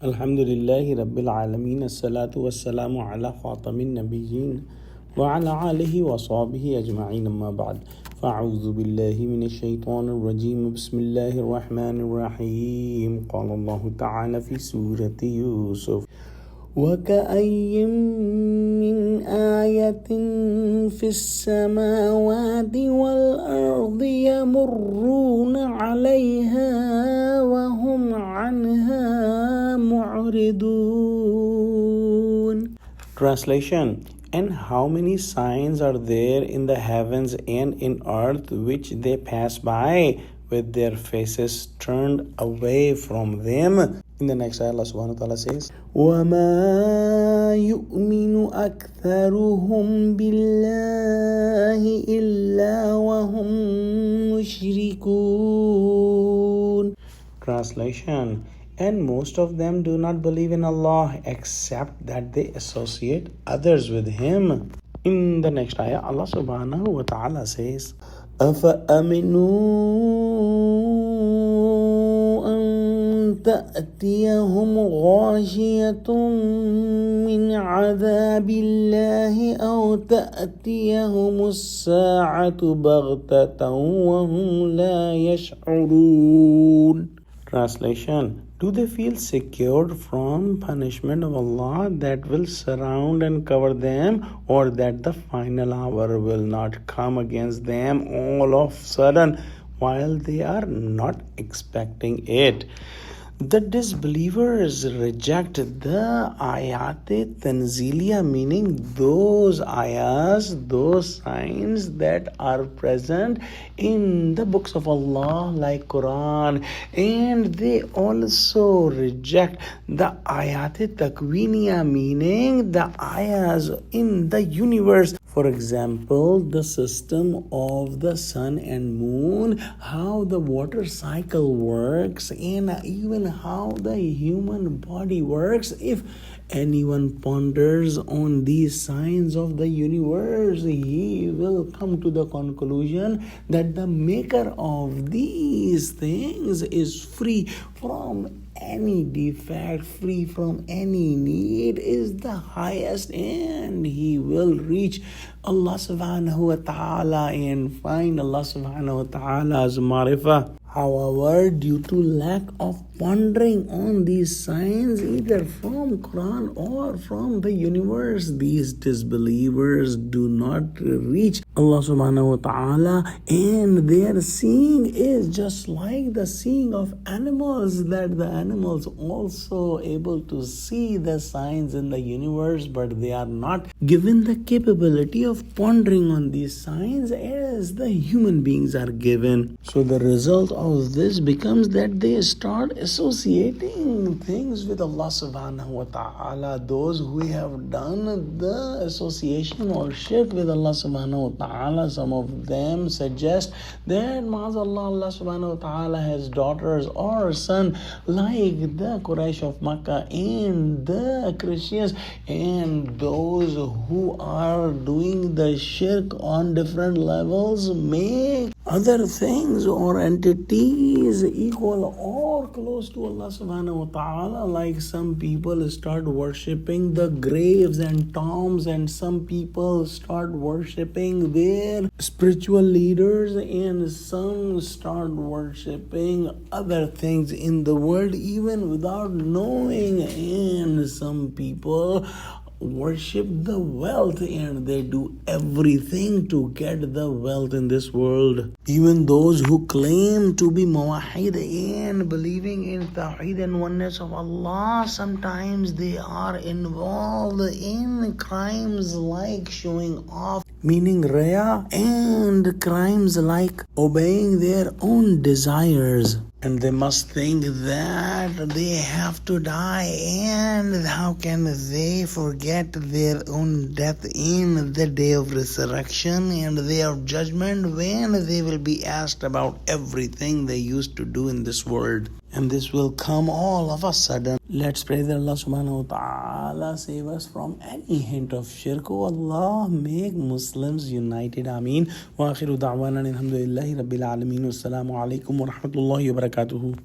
Alhamdulillahi Rabbil Alameen. As-salatu was-salamu ala khatamin nabiyyin wa ala alihi wa sahbihi ajma'in, amma ba'd. Fa'udhu billahi minash shaitanir rajim. Bismillahir rahmanir rahim. Qala Allahu ta'ala fi Surah Yusuf. وَكَأَيٍّ مِّنْ آيَةٍ فِي السَّمَاوَاتِ وَالْأَرْضِ يَمُرُّونَ عَلَيْهَا وَهُمْ عَنْهَا مُعْرِضُونَ. Translation: And how many signs are there in the heavens and in earth which they pass by with their faces turned away from them? In the next ayah, Allah subhanahu wa ta'ala says, وَمَا يُؤْمِنُ أَكْثَرُهُمْ بِاللَّهِ إِلَّا وَهُمْ مُشْرِكُونَ. Translation: And most of them do not believe in Allah except that they associate others with Him. In the next ayah, Allah subhanahu wa ta'ala says, أَفَأَمِنُوا أَن تَأْتِيَهُمْ غَاشِيَةٌ مِّنْ عَذَابِ اللَّهِ أَوْ تَأْتِيَهُمُ السَّاعَةُ بَغْتَةً وَهُمْ لَا يَشْعُرُونَ. Translation: Do they feel secured from punishment of Allah that will surround and cover them, or that the final hour will not come against them all of a sudden while they are not expecting it? The disbelievers reject the Ayat Tanziliya, meaning those ayahs, those signs that are present in the books of Allah like Quran, and they also reject the Ayat Takwiniya, meaning the ayahs in the universe. For example, the system of the sun and moon, how the water cycle works, and even how the human body works. If anyone ponders on these signs of the universe, he will come to the conclusion that the maker of these things is free from any defect, free from any need, is the highest, and he will reach Allah subhanahu wa ta'ala and find Allah subhanahu wa ta'ala's marifah. However, due to lack of pondering on these signs, either from Quran or from the universe, these disbelievers do not reach Allah subhanahu wa ta'ala, and their seeing is just like the seeing of animals, that the animals also able to see the signs in the universe, but they are not given the capability of pondering on these signs as the human beings are given. So the result of this becomes that they start associating things with Allah subhanahu wa ta'ala. Those who have done the association or shirk with Allah subhanahu wa ta'ala, some of them suggest that Ma'azallah, Allah subhanahu wa ta'ala has daughters or son, like the Quraysh of Makkah and the Christians, and those who are doing the shirk on different levels make other things or entities equal or close to Allah subhanahu wa ta'ala. Like some people start worshipping the graves and tombs, and some people start worshipping their spiritual leaders, and some start worshipping other things in the world even without knowing, and some people worship the wealth, and they do everything to get the wealth in this world. Even those who claim to be muwahhid and believing in tawheed and oneness of Allah, sometimes they are involved in crimes like showing off, meaning raya, and crimes like obeying their own desires. And they must think that they have to die, and how can they forget their own death in the day of resurrection and the day of judgment, when they will be asked about everything they used to do in this world. And this will come all of a sudden. Let's pray that Allah subhanahu wa ta'ala save us from any hint of shirk. Oh Allah, make Muslims united. Ameen. Wa akhiru da'wana alhamdulillahi rabbil alameen. Wassalamu alaikum wa rahmatullahi wa barakatuhu.